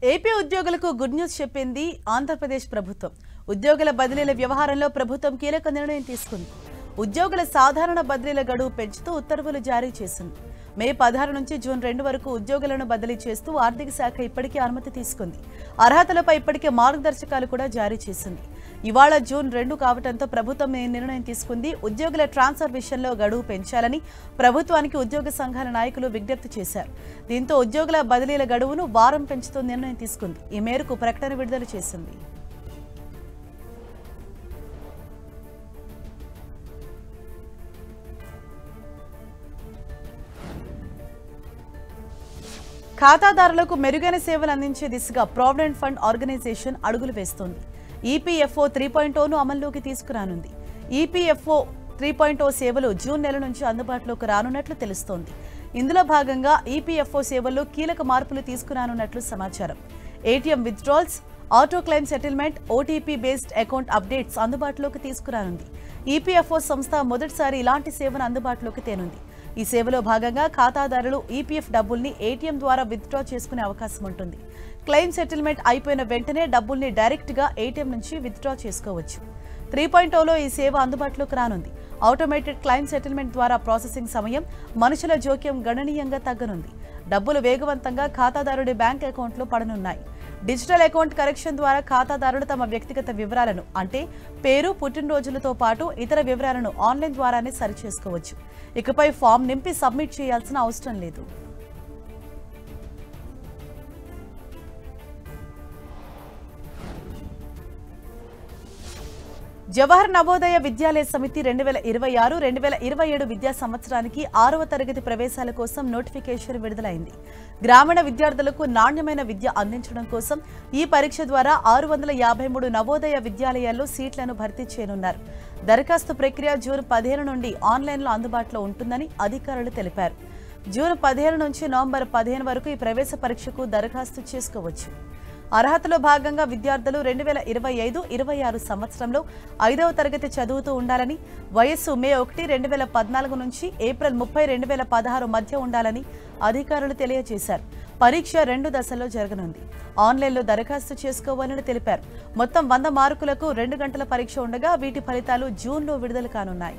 AP ఉద్యోగులకు good news చెప్పింది ఆంధ్రప్రదేశ్ ప్రభుత్వం. ఉద్యోగుల బదిలీల వ్యవహారంలో ప్రభుత్వం కీలక నిర్ణయం తీసుకుంది. ఉద్యోగుల సాధారణ బదిలీల గడువు పెంచుతూ ఉత్తర్వులు జారీ చేసింది. మే 16 నుంచి జూన్ 2 వరకు ఉద్యోగులను బదిలీ చేస్తూ ఆర్థిక శాఖ ఇప్పటికే అనుమతి తీసుకుంది. అర్హతలపై ఇప్పటికే మార్గదర్శకాలు కూడా జారీ చేసింది. ఇవాళ జూన్ 2 కావడంతో ప్రభుత్వం ఈ నిర్ణయం తీసుకుంది. ఉద్యోగుల ట్రాన్స్ఫర్ విషయంలో గడువు పెంచాలని ప్రభుత్వానికి ఉద్యోగ సంఘాల నాయకులు విజ్ఞప్తి చేశారు. దీంతో ఉద్యోగుల బదిలీల గడువును వారం పెంచుతూ నిర్ణయం తీసుకుంది. ఈ మేరకు ప్రకటన విడుదల చేసింది. ఖాతాదారులకు మెరుగైన సేవలు అందించే దిశగా ప్రావిడెంట్ ఫండ్ ఆర్గనైజేషన్ అడుగులు వేస్తోంది. ఈపీఎఫ్ఓ 3.0ను అమల్లోకి తీసుకురానుంది. ఈపీఎఫ్ఓ 3.0 సేవలు జూన్ నెల నుంచి అందుబాటులోకి రానున్నట్లు తెలుస్తోంది. ఇందులో భాగంగా ఈపీఎఫ్ఓ సేవల్లో కీలక మార్పులు తీసుకురానున్నట్లు సమాచారం. ATM withdrawals, auto claim settlement, OTP based account updates అందుబాటులోకి తీసుకురానుంది. ఈపీఎఫ్ఓ సంస్థ మొదటిసారి ఇలాంటి సేవను అందుబాటులోకి తేనుంది. ఈ సేవలో భాగంగా ఖాతాదారులు ఈపీఎఫ్ డబ్బుల్ని ఏటీఎం ద్వారా విత్డ్రా చేసుకునే అవకాశం ఉంటుంది. క్లెయిమ్ సెటిల్మెంట్ అయిపోయిన వెంటనే డబ్బుల్ని డైరెక్ట్గా ఏటీఎం నుంచి విత్డ్రా చేసుకోవచ్చు. 3.0లో ఈ సేవ అందుబాటులోకి రానుంది. ఆటోమేటెడ్ క్లెయిమ్ సెటిల్మెంట్ ద్వారా ప్రాసెసింగ్ సమయం, మనుషుల జోక్యం గణనీయంగా తగ్గనుంది. డబ్బులు వేగవంతంగా ఖాతాదారుడి బ్యాంక్ అకౌంట్లో పడనున్నాయి. డిజిటల్ అకౌంట్ కరెక్షన్ ద్వారా ఖాతాదారులు తమ వ్యక్తిగత వివరాలను అంటే పేరు, పుట్టినరోజులతో పాటు ఇతర వివరాలను ఆన్లైన్ ద్వారానే సరిచేసుకోవచ్చు. ఇకపై ఫామ్ నింపి సబ్మిట్ చేయాల్సిన అవసరం లేదు. జవహర్ నవోదయ విద్యాలయ సమితి 2026-2027 విద్యా సంవత్సరానికి 6వ తరగతి ప్రవేశాల కోసం నోటిఫికేషన్ విడుదలైంది. గ్రామీణ విద్యార్థులకు నాణ్యమైన విద్య అందించడం కోసం ఈ పరీక్ష ద్వారా 653 నవోదయ విద్యాలయాల్లో సీట్లను భర్తీ చేయనున్నారు. దరఖాస్తు ప్రక్రియ జూన్ 15 నుండి ఆన్లైన్లో అందుబాటులో ఉంటుందని అధికారులు తెలిపారు. జూన్ 15 నుంచి నవంబర్ 15 వరకు ఈ ప్రవేశ పరీక్షకు దరఖాస్తు చేసుకోవచ్చు. అర్హతలో భాగంగా విద్యార్థులు 2025-26 సంవత్సరంలో 5వ తరగతి చదువుతూ ఉండాలని, వయస్సు మే 1, 2014 నుంచి ఏప్రిల్ 30, 2016 మధ్య ఉండాలని అధికారులు తెలియజేశారు. పరీక్ష 2 దశల్లో జరగనుంది. ఆన్లైన్లో దరఖాస్తు చేసుకోవాలని తెలిపారు. మొత్తం 100 మార్కులకు 2 గంటల పరీక్ష ఉండగా వీటి ఫలితాలు జూన్లో విడుదల కానున్నాయి.